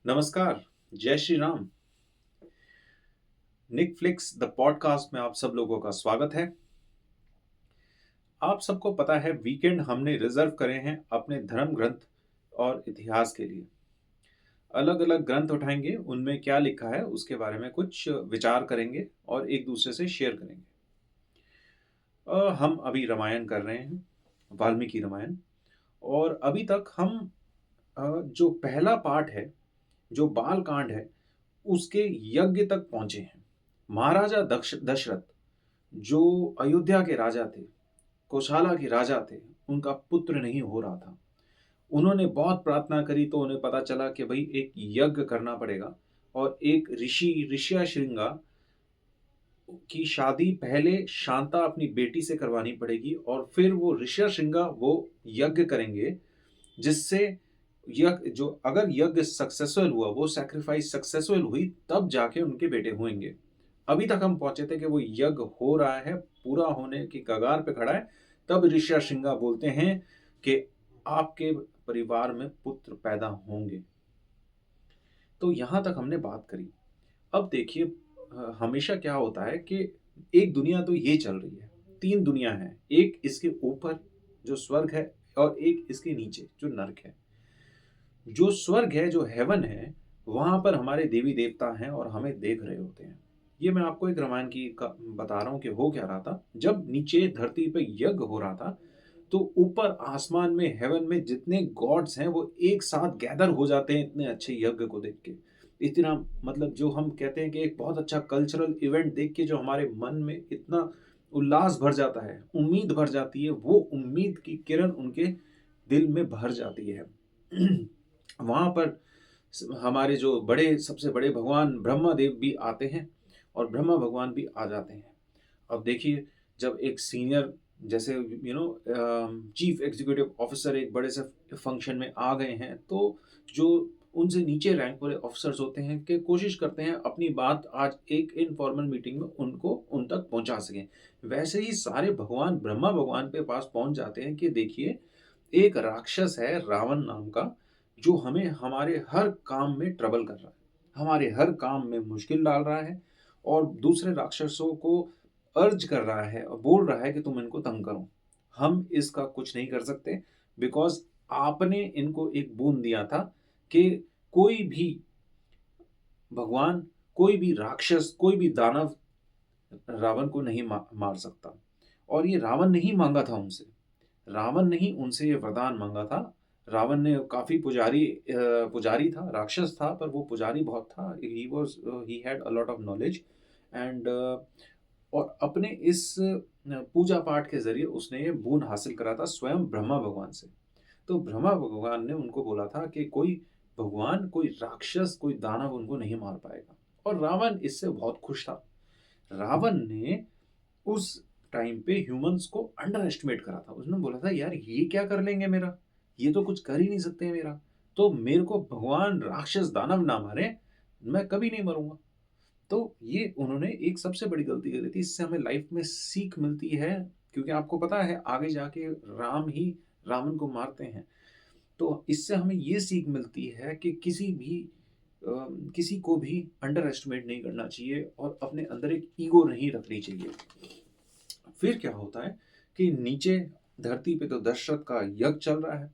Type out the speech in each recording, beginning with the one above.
नमस्कार, जय श्री राम। निक flix the podcast में आप सब लोगों का स्वागत है। आप सबको पता है वीकेंड हमने रिजर्व करे हैं अपने धर्म ग्रंथ और इतिहास के लिए। अलग-अलग ग्रंथ उठाएंगे, उनमें क्या लिखा है उसके बारे में कुछ विचार करेंगे और एक दूसरे से शेयर करेंगे। हम अभी रामायण कर रहे हैं, वाल्मीकि रामायण। और अभी तक हम जो पहला पार्ट है, जो बाल कांड है, उसके यज्ञ तक पहुंचे हैं। महाराजा दशरथ जो अयोध्या के राजा थे, कौशला के राजा थे, उनका पुत्र नहीं हो रहा था। उन्होंने बहुत प्रार्थना करी तो उन्हें पता चला कि भाई एक यज्ञ करना पड़ेगा और एक ऋष्यशृंगा की शादी पहले शांता अपनी बेटी से करवानी पड़ेगी और फिर वो ऋष्यशृंगा वो यज्ञ करेंगे, जिससे यज्ञ जो अगर यज्ञ सक्सेसफुल हुआ, वो सैक्रिफाइस सक्सेसफुल हुई, तब जाके उनके बेटे होंगे। अभी तक हम पहुंचे थे कि वो यज्ञ हो रहा है, पूरा होने की कगार पे खड़ा है, तब ऋष्यशृंगा बोलते हैं कि आपके परिवार में पुत्र पैदा होंगे। तो यहां तक हमने बात करी। अब देखिए, हमेशा क्या होता है कि एक दुनिया तो ये चल रही है, तीन दुनिया है। एक इसके ऊपर जो स्वर्ग है और एक इसके नीचे जो नर्क है। जो स्वर्ग है, जो हेवन है, वहां पर हमारे देवी देवता हैं और हमें देख रहे होते हैं। ये मैं आपको एक रामायण की बता रहा हूँ कि हो क्या रहा था। जब नीचे धरती पे यज्ञ हो रहा था, तो ऊपर आसमान में, हेवन में जितने गॉड्स हैं वो एक साथ गैदर हो जाते हैं इतने अच्छे यज्ञ को देख के। इतना मतलब जो हम कहते हैं कि एक बहुत अच्छा कल्चरल इवेंट देख के जो हमारे मन में इतना उल्लास भर जाता है, उम्मीद भर जाती है, वो उम्मीद की किरण उनके दिल में भर जाती है। वहां पर हमारे जो बड़े सबसे बड़े भगवान ब्रह्मा देव भी आते हैं और ब्रह्मा भगवान भी आ जाते हैं। अब देखिए, जब एक सीनियर जैसे चीफ एग्जीक्यूटिव ऑफिसर एक बड़े से फंक्शन में आ गए हैं, तो जो उनसे नीचे रैंक वाले ऑफिसर्स होते हैं कि कोशिश करते हैं अपनी बात आज एक इनफॉर्मल मीटिंग में उनको उन तक पहुंचा सकें। वैसे ही सारे भगवान ब्रह्मा भगवान के पास पहुंच जाते हैं कि देखिए, एक राक्षस है रावण नाम का, जो हमें हमारे हर काम में ट्रबल कर रहा है, हमारे हर काम में मुश्किल डाल रहा है और दूसरे राक्षसों को अर्ज कर रहा है और बोल रहा है कि तुम इनको तंग करो। हम इसका कुछ नहीं कर सकते, बिकॉज आपने इनको एक बूंद दिया था कि कोई भी भगवान, कोई भी राक्षस, कोई भी दानव रावण को नहीं मार सकता। और ये रावण नहीं मांगा था उनसे, रावण ने ही उनसे ये वरदान मांगा था। रावण ने काफ़ी पुजारी था, राक्षस था, पर वो पुजारी बहुत था। He had a lot of knowledge and और अपने इस पूजा पाठ के ज़रिए उसने ये बोon हासिल करा था स्वयं ब्रह्मा भगवान से। तो ब्रह्मा भगवान ने उनको बोला था कि कोई भगवान, कोई राक्षस, कोई दानव उनको नहीं मार पाएगा और रावण इससे बहुत खुश था। रावण ने उस टाइम पे ह्यूमंस को अंडर एस्टिमेट करा था। उसने बोला था यार ये क्या कर लेंगे मेरा, ये तो कुछ कर ही नहीं सकते मेरा, तो मेरे को भगवान राक्षस दानव ना मारे, मैं कभी नहीं मरूंगा। तो ये उन्होंने एक सबसे बड़ी गलती करी थी। इससे हमें लाइफ में सीख मिलती है, क्योंकि आपको पता है आगे जाके राम ही रावण को मारते हैं। तो इससे हमें ये सीख मिलती है कि किसी को भी अंडर एस्टिमेट नहीं करना चाहिए और अपने अंदर एक ईगो नहीं रखनी चाहिए। फिर क्या होता है कि नीचे धरती पे तो दशरथ का यज्ञ चल रहा है।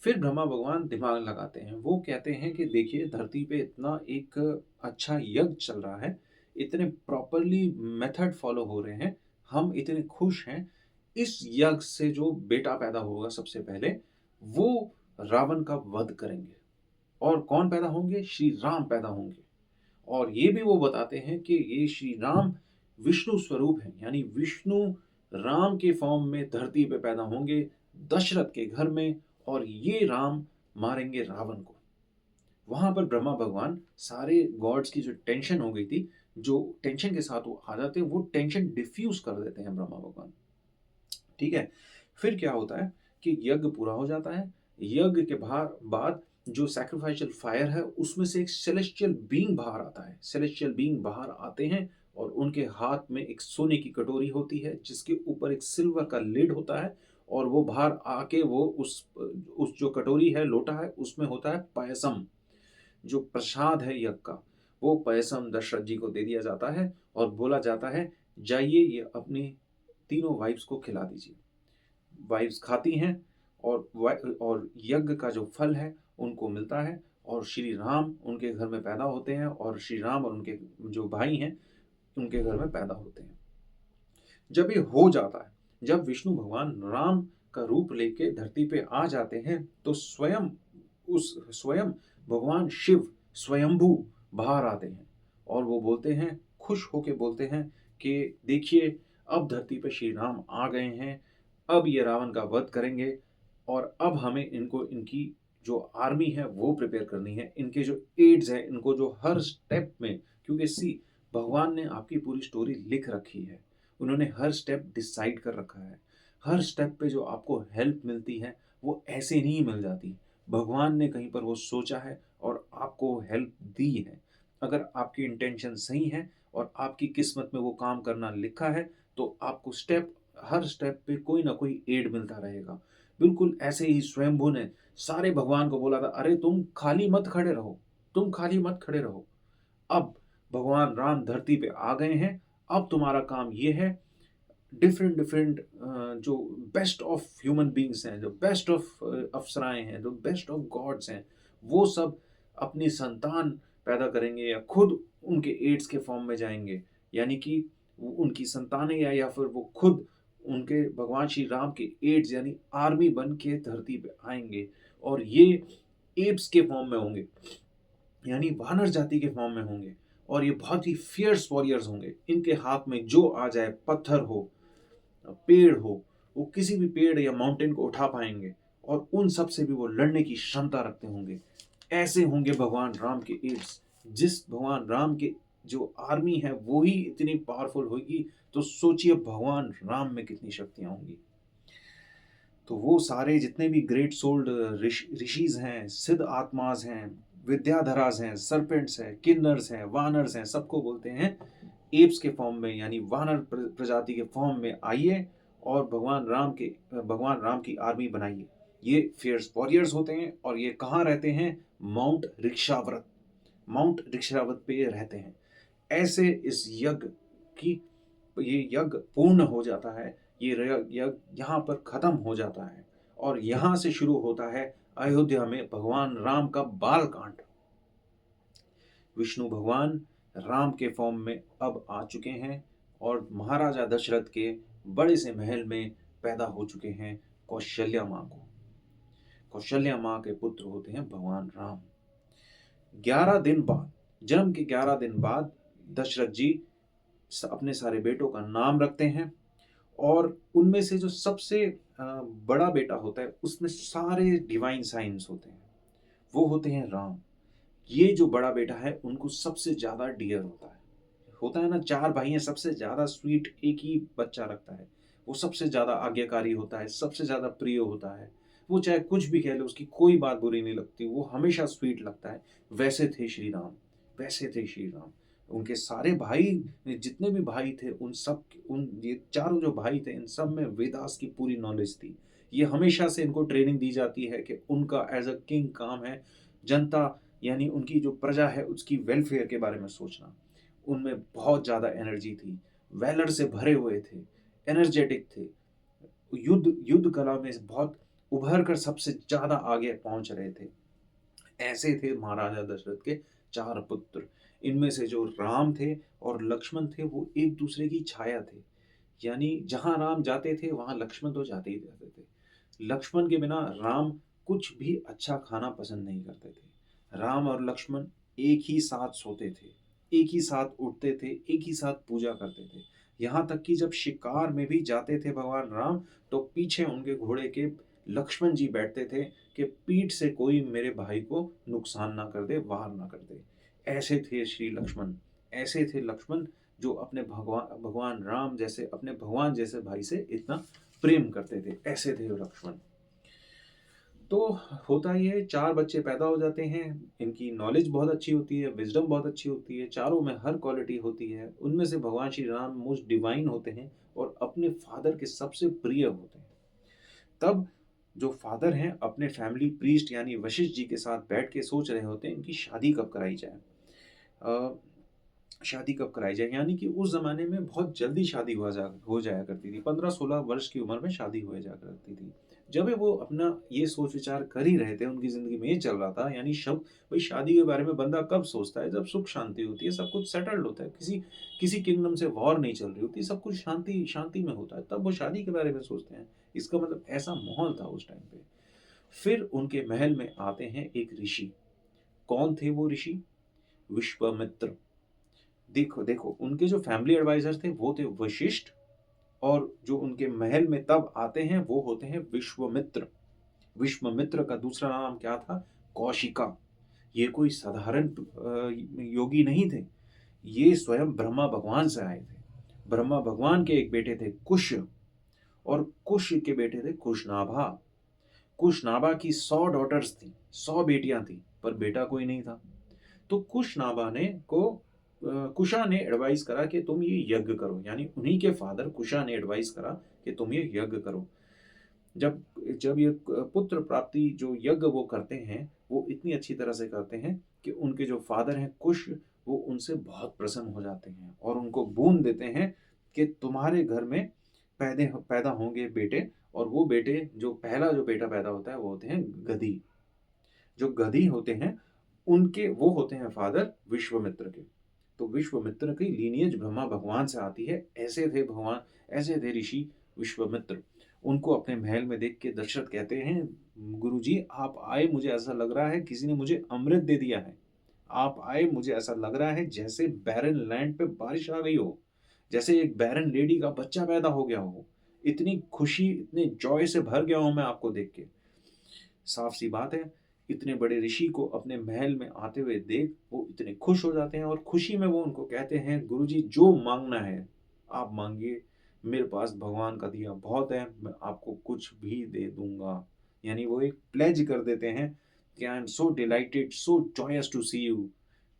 फिर ब्रह्मा भगवान दिमाग लगाते हैं, वो कहते हैं कि देखिए धरती पे इतना एक अच्छा यज्ञ चल रहा है, इतने प्रॉपरली मेथड फॉलो हो रहे हैं, हम इतने खुश हैं। इस यज्ञ से जो बेटा पैदा होगा सबसे पहले, वो रावण का वध करेंगे। और कौन पैदा होंगे? श्री राम पैदा होंगे। और ये भी वो बताते हैं कि ये श्री राम विष्णु स्वरूप हैं, यानी विष्णु राम के फॉर्म में धरती पे पैदा होंगे दशरथ के घर में, और ये राम मारेंगे रावण को। वहां पर ब्रह्मा भगवान सारे गॉड्स की जो टेंशन हो गई थी, जो टेंशन के साथ वो आ जाते हैं, वो टेंशन डिफ्यूज कर देते हैं ब्रह्मा भगवान। ठीक है। फिर क्या होता है कि यज्ञ पूरा हो जाता है। यज्ञ के बाद जो सैक्रिफाइशियल फायर है, उसमें से एक सेलेस्टियल बीइंग बाहर आता है। सेलेस्टियल बीइंग बाहर आते हैं और उनके हाथ में एक सोने की कटोरी होती है, जिसके ऊपर एक सिल्वर का लिड होता है। और वो बाहर आके वो उस जो कटोरी है, लोटा है, उसमें होता है पायसम। जो प्रसाद है यज्ञ का, वो पयसम दशरथ जी को दे दिया जाता है और बोला जाता है, जाइए ये अपनी तीनों वाइफ्स को खिला दीजिए। वाइफ्स खाती हैं और यज्ञ का जो फल है उनको मिलता है, और श्री राम उनके घर में पैदा होते हैं, और श्री राम और उनके जो भाई हैं उनके घर में पैदा होते हैं। जब ये हो जाता है, जब विष्णु भगवान राम का रूप लेके धरती पे आ जाते हैं, तो स्वयं भगवान शिव स्वयंभू बाहर आते हैं, और वो बोलते हैं, खुश होके बोलते हैं कि देखिए अब धरती पे श्री राम आ गए हैं, अब ये रावण का वध करेंगे, और अब हमें इनको इनकी जो आर्मी है वो प्रिपेयर करनी है, इनके जो एड्स हैं इनको जो हर स्टेप में, क्योंकि सी भगवान ने आपकी पूरी स्टोरी लिख रखी है, उन्होंने हर स्टेप डिसाइड कर रखा है। हर स्टेप पे जो आपको हेल्प मिलती है वो ऐसे नहीं मिल जाती, भगवान ने कहीं पर वो सोचा है और आपको हेल्प दी है। अगर आपकी इंटेंशन सही है और आपकी किस्मत में वो काम करना लिखा है, तो आपको हर स्टेप पे कोई ना कोई एड मिलता रहेगा। बिल्कुल ऐसे ही स्वयंभू ने सारे भगवान को बोला था, अरे तुम खाली मत खड़े रहो, तुम खाली मत खड़े रहो, अब भगवान राम धरती पे आ गए हैं, अब तुम्हारा काम ये है, डिफरेंट डिफरेंट जो बेस्ट ऑफ ह्यूमन बींग्स हैं, जो बेस्ट ऑफ अप्सराएं हैं, जो बेस्ट ऑफ गॉड्स हैं, वो सब अपनी संतान पैदा करेंगे या खुद उनके एड्स के फॉर्म में जाएंगे, यानी कि उनकी संतानें या फिर वो खुद उनके भगवान श्री राम के एड्स यानी आर्मी बन के धरती पे आएंगे, और ये एप्स के फॉर्म में होंगे, यानी वानर जाति के फॉर्म में होंगे, और ये बहुत ही फियर्स वॉरियर्स होंगे। इनके हाथ में जो आ जाए, पत्थर हो, पेड़ हो, वो किसी भी पेड़ या माउंटेन को उठा पाएंगे, और उन सब से भी वो लड़ने की क्षमता रखते होंगे। ऐसे होंगे भगवान राम के एड्स। जिस भगवान राम के जो आर्मी है वो ही इतनी पावरफुल होगी, तो सोचिए भगवान राम में कितनी शक्तियां होंगी। तो वो सारे जितने भी ग्रेट सोल्ड ऋषिज हैं, सिद्ध आत्माज हैं, विद्याधराज हैं, सरपेंट्स हैं, किन्नर्स हैं, वानर्स हैं, सबको बोलते हैं एप्स के फॉर्म में, यानी वानर प्रजाति के फॉर्म में आइए और भगवान राम की आर्मी बनाइए। ये फियर्स वॉरियर्स होते हैं, और ये कहाँ रहते हैं? माउंट ऋक्षावत पे ये रहते हैं। ऐसे इस यज्ञ की ये यज्ञ पूर्ण हो जाता है, ये यज्ञ यहाँ पर खत्म हो जाता है, और यहाँ से शुरू होता है अयोध्या में भगवान राम का बाल कांड। विष्णु भगवान राम के फॉर्म में अब आ चुके हैं, और महाराजा दशरथ के बड़े से महल में पैदा हो चुके हैं कौशल्या माँ को। कौशल्या माँ के पुत्र होते हैं भगवान राम। 11 दिन बाद, जन्म के 11 दिन बाद दशरथ जी अपने सारे बेटों का नाम रखते हैं, और उनमें से जो सबसे बड़ा बेटा होता है उसमें सारे डिवाइन साइंस होते हैं, वो होते हैं राम। ये जो बड़ा बेटा है उनको सबसे ज्यादा डियर होता है ना, 4 भाई हैं, सबसे ज्यादा स्वीट एक ही बच्चा रखता है, वो सबसे ज्यादा आज्ञाकारी होता है, सबसे ज्यादा प्रिय होता है, वो चाहे कुछ भी कह ले उसकी कोई बात बुरी नहीं लगती, वो हमेशा स्वीट लगता है। वैसे थे श्री राम, वैसे थे श्री राम। उनके सारे भाई, जितने भी भाई थे, उन ये चारों जो भाई थे, इन सब में वेदास की पूरी नॉलेज थी। ये हमेशा से इनको ट्रेनिंग दी जाती है कि उनका एज अ किंग काम है जनता, यानी उनकी जो प्रजा है उसकी वेलफेयर के बारे में सोचना। उनमें बहुत ज़्यादा एनर्जी थी, वैलर से भरे हुए थे, एनर्जेटिक थे, युद्ध कला में बहुत उभर कर सबसे ज़्यादा आगे पहुंच रहे थे। ऐसे थे महाराजा दशरथ के 4 पुत्र। इनमें से जो राम थे और लक्ष्मण थे वो एक दूसरे की छाया थे, यानी जहां राम जाते थे वहां लक्ष्मण तो जाते ही जाते थे। लक्ष्मण के बिना राम कुछ भी अच्छा खाना पसंद नहीं करते थे। राम और लक्ष्मण एक ही साथ सोते थे, एक ही साथ उठते थे, एक ही साथ पूजा करते थे। यहाँ तक कि जब शिकार में भी जाते थे भगवान राम, तो पीछे उनके घोड़े के लक्ष्मण जी बैठते थे कि पीठ से कोई मेरे भाई को नुकसान ना कर दे, वार ना कर दे। ऐसे थे श्री लक्ष्मण, ऐसे थे लक्ष्मण जो अपने भगवान राम जैसे, अपने भगवान जैसे भाई से इतना प्रेम करते थे, ऐसे थे लक्ष्मण। तो होता ही है, 4 बच्चे पैदा हो जाते हैं, इनकी नॉलेज बहुत अच्छी होती है, विजडम बहुत अच्छी होती है, चारों में हर क्वालिटी होती है। उनमें से भगवान श्री राम मोस्ट डिवाइन होते हैं और अपने फादर के सबसे प्रिय होते हैं। तब जो फादर हैं अपने फैमिली प्रीस्ट यानी वशिष्ठ जी के साथ बैठ के सोच रहे होते हैं इनकी शादी कब कराई जाए। अ, शादी कब कराई जाए, यानी कि उस ज़माने में बहुत जल्दी शादी हो जाया करती थी। 15-16 वर्ष की उम्र में शादी हो जाया करती थी। जब वो अपना ये सोच विचार कर ही रहे थे, उनकी ज़िंदगी में ये चल रहा था, यानी भई शादी के बारे में बंदा कब सोचता है, जब सुख शांति होती है, सब कुछ सेटल्ड होता है, किसी किसी किंगडम से वॉर नहीं चल रही होती, सब कुछ शांति शांति में होता है, तब वो शादी के बारे में सोचते हैं। इसका मतलब ऐसा माहौल था उस टाइम पे। फिर उनके महल में आते हैं एक ऋषि। कौन थे वो ऋषि? विश्वामित्र। देखो देखो उनके जो फैमिली एडवाइजर थे वो थे वशिष्ठ, और जो उनके महल में तब आते हैं वो होते हैं विश्वामित्र। विश्वामित्र का दूसरा नाम क्या था? कौशिका। ये कोई साधारण योगी नहीं थे, ये स्वयं ब्रह्मा भगवान से आए थे। ब्रह्मा भगवान के एक बेटे थे कुश, और कुश के बेटे थे कुशनाभा। कुशनाभा की 100 डॉटर्स थी, 100 बेटियां थी, पर बेटा कोई नहीं था। तो कुशनाभा कुशा ने एडवाइस करा कि तुम ये यज्ञ करो, यानी उन्हीं के फादर कुशा ने एडवाइस करा कि तुम ये यज्ञ करो। जब जब ये पुत्र प्राप्ति जो यज्ञ वो करते हैं, वो इतनी अच्छी तरह से करते हैं कि उनके जो फादर हैं कुश, वो उनसे बहुत प्रसन्न हो जाते हैं और उनको बूंद देते हैं कि तुम्हारे घर में पैदा होंगे बेटे, और वो बेटे जो पहला जो बेटा पैदा होता है वो होते हैं गधी। जो गधी होते हैं उनके वो होते हैं फादर विश्वामित्र के। तो विश्वामित्र की लीनिएज ब्रह्मा भगवान से आती है। ऐसे थे भगवान, ऐसे थे ऋषि विश्वामित्र। उनको अपने महल में देख के दशरथ कहते हैं, गुरुजी आप आए, मुझे ऐसा लग रहा है किसी ने मुझे अमृत दे दिया है। आप आए, मुझे ऐसा लग रहा है जैसे बैरन लैंड पे बारिश आ गई हो, जैसे एक बैरन लेडी का बच्चा पैदा हो गया हो। इतनी खुशी, इतने जॉय से भर गया हूं मैं आपको देख के। साफ सी बात है, इतने बड़े ऋषि को अपने महल में आते हुए देख वो इतने खुश हो जाते हैं, और खुशी में वो उनको कहते हैं, गुरुजी जो मांगना है आप मांगिए, मेरे पास भगवान का दिया बहुत है, मैं आपको कुछ भी दे दूंगा। यानी वो एक प्लेज कर देते हैं कि I am so delighted, so joyous to see you,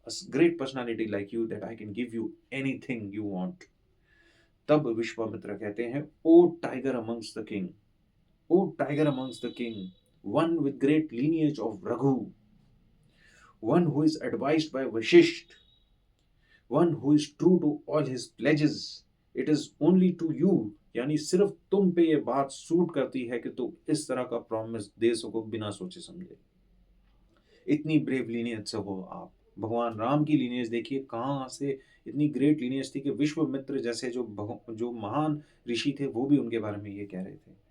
a great personality like you, that I can give you anything you want. तब विश्वामित्र कहते हैं, O tiger amongst the king, O tiger amongst the king, one with great lineage of Raghu, one who is advised by Vashisht, one who is true to all his pledges. It is only to you, यानी सिर्फ तुम पे ये बात suit करती है कि तुम इस तरह का प्रॉमिस दे सको बिना सोचे समझे। इतनी ब्रेव लीनियज से हो आप। भगवान राम की लीनियज देखिए कहाँ से इतनी ग्रेट लीनियज थी कि विश्वामित्र जैसे जो महान ऋषि थे वो भी उनके बारे में ये कह रहे थे।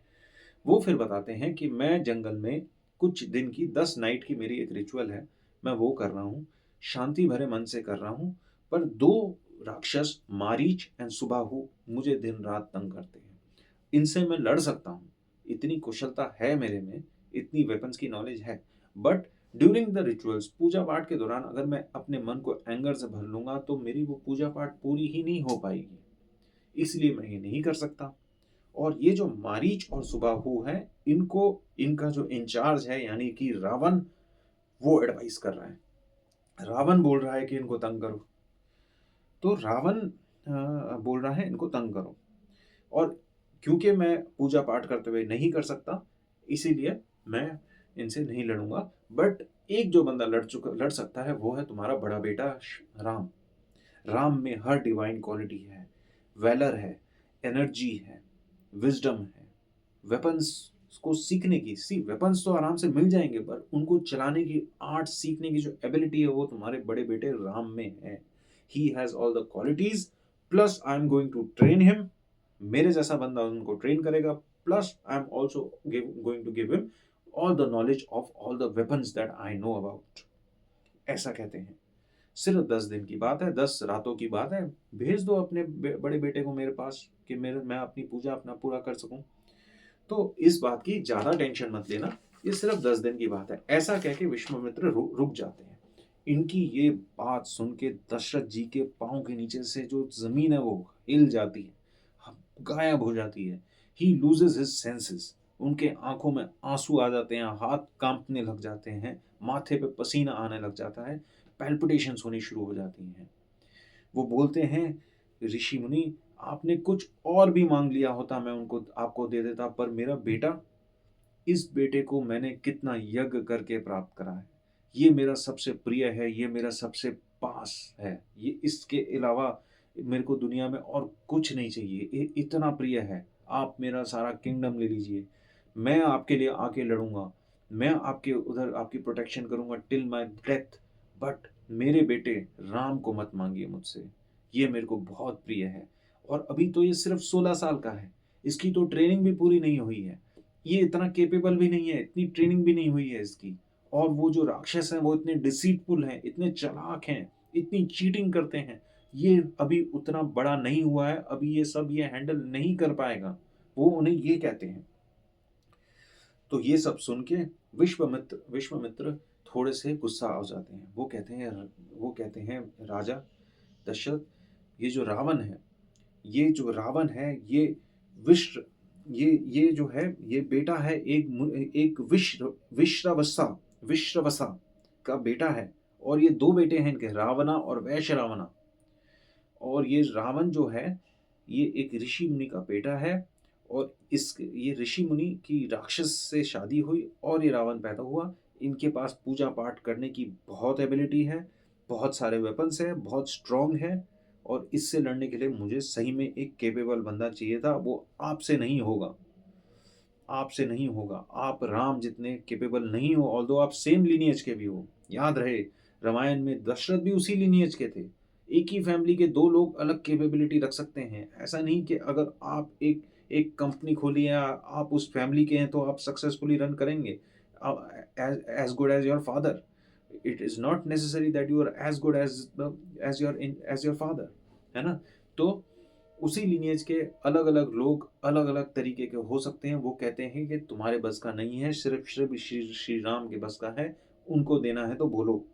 वो फिर बताते हैं कि मैं जंगल में कुछ दिन की 10 नाइट की मेरी एक रिचुअल है, मैं वो कर रहा हूँ, शांति भरे मन से कर रहा हूँ, पर 2 राक्षस मारीच एंड सुबाहु मुझे दिन रात तंग करते हैं। इनसे मैं लड़ सकता हूँ, इतनी कुशलता है मेरे में, इतनी वेपन्स की नॉलेज है, बट ड्यूरिंग द रिचुअल्स, पूजा पाठ के दौरान अगर मैं अपने मन को एंगर से भर लूँगा तो मेरी वो पूजा पाठ पूरी ही नहीं हो पाएगी, इसलिए मैं ये नहीं कर सकता। और ये जो मारीच और सुबाहु हैं, इनको इनका जो इंचार्ज है यानी कि रावण, वो एडवाइस कर रहा है। रावण बोल रहा है कि इनको तंग करो। तो रावण बोल रहा है इनको तंग करो, और क्योंकि मैं पूजा पाठ करते हुए नहीं कर सकता, इसीलिए मैं इनसे नहीं लड़ूंगा। बट एक जो बंदा लड़ सकता है वो है तुम्हारा बड़ा बेटा राम। राम में हर डिवाइन क्वालिटी है, वैलर है, एनर्जी है, विजडम है, वेपन्स को सीखने की, वेपन्स तो आराम से मिल जाएंगे, पर उनको चलाने की आर्ट सीखने की जो एबिलिटी है वो तुम्हारे बड़े बेटे राम में है। He has all the qualities, plus I am going to train him. मेरे जैसा बंदा उनको ट्रेन करेगा, plus I am also going to give him all the knowledge of all the weapons that I know about. ऐसा कहते हैं। सिर्फ 10 दिन की बात है, 10 रातों की बात है, भेज दो अपने बड़े बेटे को मेरे पास कि मैं अपनी पूजा अपना पूरा कर सकूं। तो इस बात की ज्यादा टेंशन मत लेना, ये सिर्फ 10 दिन की बात है। ऐसा कह के विश्वामित्र रुक जाते हैं। इनकी ये बात सुन के दशरथ जी के पांव के नीचे से जो जमीन है वो हिल जाती है, गायब हो जाती है। ही लूजेस हिज सेंसेस। उनके आंखों में आंसू आ जाते हैं, हाथ कांपने लग जाते हैं, माथे पे पसीना आने लग जाता है, पैल्पिटेशंस होनी शुरू हो जाती हैं। वो बोलते हैं, ऋषि मुनि आपने कुछ और भी मांग लिया होता मैं उनको आपको दे देता, पर मेरा बेटा इस बेटे को मैंने कितना यज्ञ करके प्राप्त करा है। ये मेरा सबसे प्रिय है, ये मेरा सबसे पास है। ये इसके अलावा मेरे को दुनिया में और कुछ नहीं चाहिए। ये इतना प्रिय है। आप मेरा सारा किंगडम ले लीजिए। मैं आपके लिए आके लड़ूँगा। मैं आपके उधर आपकी प्रोटेक्शन करूँगा टिल माय डेथ। बट मेरे बेटे राम को मत माँगिए मुझसे। ये मेरे को बहुत प्रिय है। और अभी तो ये सिर्फ़ 16 साल का है। इसकी तो ट्रेनिंग भी पूरी नहीं हुई है। ये इतना कैपेबल भी नहीं है, इतनी ट्रेनिंग भी नहीं हुई है इसकी। और वो जो राक्षस हैं वो इतने डिसीटफुल हैं, इतने चालाक हैं, इतनी चीटिंग करते हैं। ये अभी उतना बड़ा नहीं हुआ है, अभी ये सब ये हैंडल नहीं कर पाएगा। वो उन्हें ये कहते हैं। तो ये सब सुन के विश्वामित्र थोड़े से गुस्सा हो जाते हैं। वो कहते हैं राजा दशरथ, ये जो रावण है ये विश्व ये जो है ये बेटा है एक विश्रवसा का बेटा है। और ये 2 बेटे हैं इनके, रावणा और वैश्यरावणा। और ये रावण जो है ये एक ऋषि मुनि का बेटा है। और इस ये ऋषि मुनि की राक्षस से शादी हुई और ये रावण पैदा हुआ। इनके पास पूजा पाठ करने की बहुत एबिलिटी है, बहुत सारे वेपन्स हैं, बहुत स्ट्रांग है। और इससे लड़ने के लिए मुझे सही में एक कैपेबल बंदा चाहिए था। वो आपसे नहीं होगा, आपसे नहीं होगा। आप राम जितने कैपेबल नहीं हो, ऑल्दो आप सेम लीनिएज के भी हो। याद रहे रामायण में दशरथ भी उसी लीनिएज के थे। एक ही फैमिली के 2 लोग अलग कैपेबिलिटी रख सकते हैं। ऐसा नहीं कि अगर आप एक एक कंपनी खोली है, आप उस फैमिली के हैं तो आप सक्सेसफुली रन करेंगे as good as your father. It is not necessary that you are as good as your father, है ना। तो उसी लिनिएज के अलग अलग लोग अलग अलग तरीके के हो सकते हैं। वो कहते हैं कि तुम्हारे बस का नहीं है, सिर्फ सिर्फ श्री राम के बस का है। उनको देना है तो बोलो।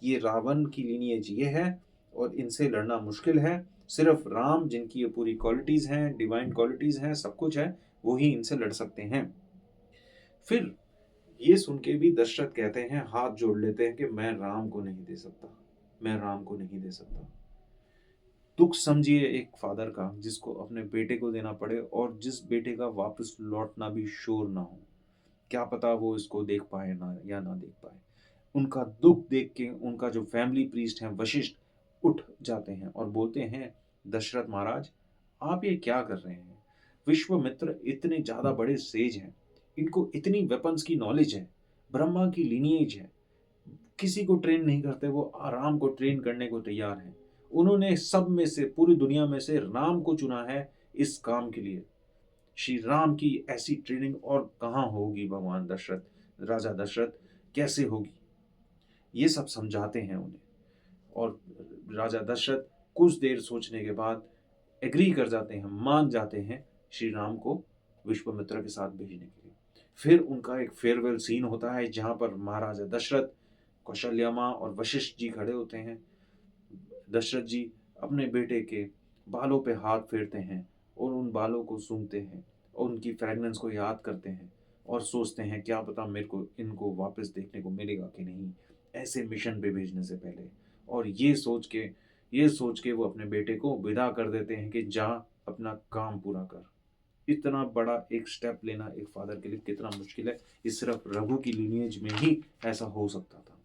ये रावण की लिनिएज ये है और इनसे लड़ना मुश्किल है। सिर्फ राम जिनकी ये पूरी क्वालिटीज हैं, डिवाइन क्वालिटीज हैं, सब कुछ है, वो ही इनसे लड़ सकते हैं। फिर ये सुन के भी दशरथ कहते हैं, हाथ जोड़ लेते हैं कि मैं राम को नहीं दे सकता, मैं राम को नहीं दे सकता। दुख समझिए एक फादर का जिसको अपने बेटे को देना पड़े और जिस बेटे का वापस लौटना भी श्योर ना हो। क्या पता वो इसको देख पाए ना या ना देख पाए। उनका दुख देख के उनका जो फैमिली प्रीस्ट है वशिष्ठ उठ जाते हैं और बोलते हैं, दशरथ महाराज आप ये क्या कर रहे हैं। विश्वामित्र इतने ज्यादा बड़े सेज हैं, इनको इतनी वेपन्स की नॉलेज है, ब्रह्मा की लिनिएज है, किसी को ट्रेन नहीं करते, वो राम को ट्रेन करने को तैयार हैं। उन्होंने सब में से पूरी दुनिया में से राम को चुना है इस काम के लिए। श्री राम की ऐसी ट्रेनिंग और कहाँ होगी भगवान दशरथ, राजा दशरथ कैसे होगी। ये सब समझाते हैं उन्हें। और राजा दशरथ कुछ देर सोचने के बाद एग्री कर जाते हैं, मान जाते हैं श्री राम को विश्वामित्र के साथ भेजने के लिए। फिर उनका एक फेयरवेल सीन होता है जहां पर महाराजा दशरथ, कौशल्या माँ और वशिष्ठ जी खड़े होते हैं। दशरथ जी अपने बेटे के बालों पे हाथ फेरते हैं और उन बालों को सूंघते हैं और उनकी फ्रेगनेंस को याद करते हैं और सोचते हैं क्या पता मेरे को इनको वापस देखने को मिलेगा कि नहीं, ऐसे मिशन पे भेजने से पहले। और ये सोच के वो अपने बेटे को विदा कर देते हैं कि जा अपना काम पूरा कर। इतना बड़ा एक स्टेप लेना एक फादर के लिए कितना मुश्किल है। ये सिर्फ रघु की लीनिएज में ही ऐसा हो सकता था,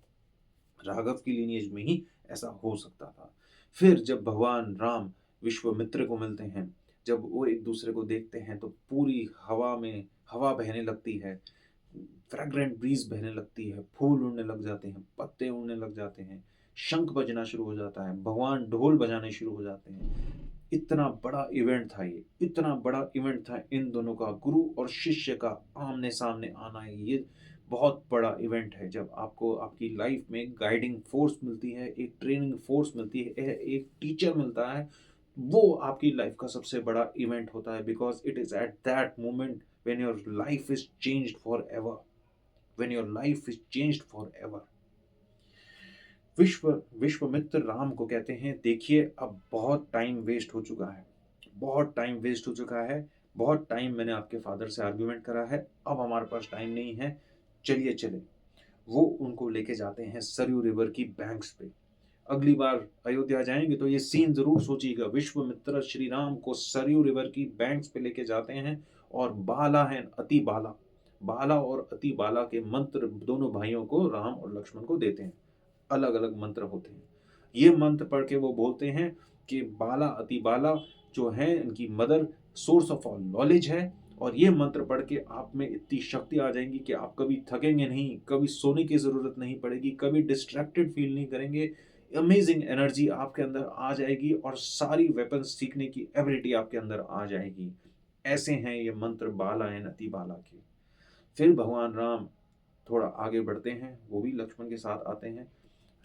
राघव की लीनिएज में ही ऐसा हो सकता था। फिर जब भगवान राम विश्वामित्र को मिलते हैं, जब वो एक दूसरे को देखते हैं तो पूरी हवा में हवा बहने लगती है, फ्रेग्रेंट ब्रीज बहने लगती है, फूल उड़ने लग जाते हैं, पत्ते उड़ने लग जाते हैं, शंख बजना शुरू हो जाता है, भगवान ढोल बजाने शुरू हो जाते हैं। इतना बड़ा इवेंट था ये, इतना बड़ा इवेंट था इन दोनों का, गुरु और शिष्य का आमने सामने आना है। ये बहुत बड़ा इवेंट है जब आपको आपकी लाइफ में गाइडिंग फोर्स मिलती है, एक ट्रेनिंग फोर्स मिलती है, एक टीचर मिलता है। वो आपकी लाइफ का सबसे बड़ा इवेंट होता है, because it is at that moment when your life is changed forever, when your life is changed forever। Vishwamitra Ram को कहते हैं, देखिए अब बहुत टाइम वेस्ट हो चुका है, बहुत टाइम वेस्ट हो चुका है, बहुत टाइम मैंने आपके फादर से आर्ग्यूमेंट करा है, अब हमारे पास टाइम नहीं है, चलिए चले। वो उनको लेके जाते हैं सरयू रिवर की बैंक्स पे। अगली बार अयोध्या जाएंगे तो ये सीन जरूर सोचिएगा, विश्वामित्र श्री राम को सरयू रिवर की बैंक्स पे लेके जाते हैं और बाला है, अति बाला, बाला और अति बाला के मंत्र दोनों भाइयों को, राम और लक्ष्मण को देते हैं। अलग-अलग मंत्र होते हैं। ये मंत्र पढ़ के वो बोलते हैं कि बाला, अति बाला जो हैं इनकी mother source of all knowledge है, और ये मंत्र पढ़ के आप में इतनी शक्ति आ जाएगी कि आप कभी थकेंगे नहीं, कभी सोने की ज़रूरत नहीं पड़ेगी, कभी डिस्ट्रैक्टेड फ़ील नहीं करेंगे। अमेज़िंग एनर्जी आपके अंदर आ जाएगी और सारी वेपन्स सीखने की एबिलिटी आपके अंदर आ जाएगी। ऐसे हैं ये मंत्र बाला एंड अति बाला के। फिर भगवान राम थोड़ा आगे बढ़ते हैं, वो भी लक्ष्मण के साथ आते हैं।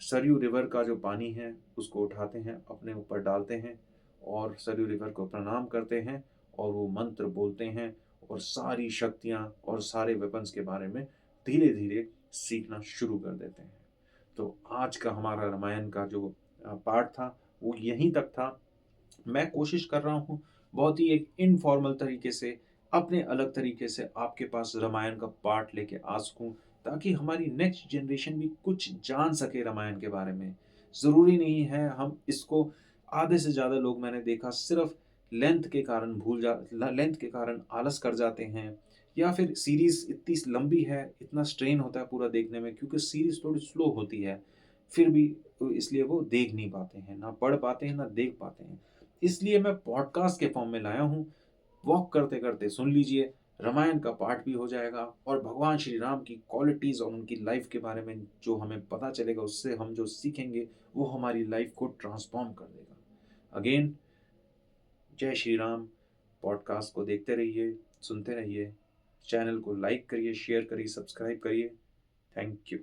सरयू रिवर का जो पानी है उसको उठाते हैं, अपने ऊपर डालते हैं और सरयू रिवर को प्रणाम करते हैं और वो मंत्र बोलते हैं और सारी शक्तियाँ और सारे वेपन्स के बारे में धीरे-धीरे सीखना शुरू कर देते हैं। तो आज का हमारा रामायण का जो पार्ट था वो यहीं तक था। मैं कोशिश कर रहा हूँ बहुत ही एक इनफॉर्मल तरीके से, अपने अलग तरीके से आपके पास रामायण का पार्ट लेके आ सकूँ, ताकि हमारी नेक्स्ट जनरेशन भी कुछ जान सके रामायण के बारे में। ज़रूरी नहीं है हम इसको, आधे से ज़्यादा लोग मैंने देखा सिर्फ़ लेंथ के कारण आलस कर जाते हैं, या फिर सीरीज़ इतनी लंबी है, इतना स्ट्रेन होता है पूरा देखने में क्योंकि सीरीज़ थोड़ी स्लो होती है, फिर भी तो इसलिए वो देख नहीं पाते हैं, ना पढ़ पाते हैं, ना देख पाते हैं। इसलिए मैं पॉडकास्ट के फॉर्म में लाया हूँ। वॉक करते-करते सुन लीजिए, रामायण का पाठ भी हो जाएगा और भगवान श्री राम की क्वालिटीज़ और उनकी लाइफ़ के बारे में जो हमें पता चलेगा, उससे हम जो सीखेंगे, वो हमारी लाइफ़ को ट्रांसफ़ॉर्म कर देगा। अगेन, जय श्री राम। पॉडकास्ट को देखते रहिए, सुनते रहिए, चैनल को लाइक करिए, शेयर करिए, सब्सक्राइब करिए। Thank you.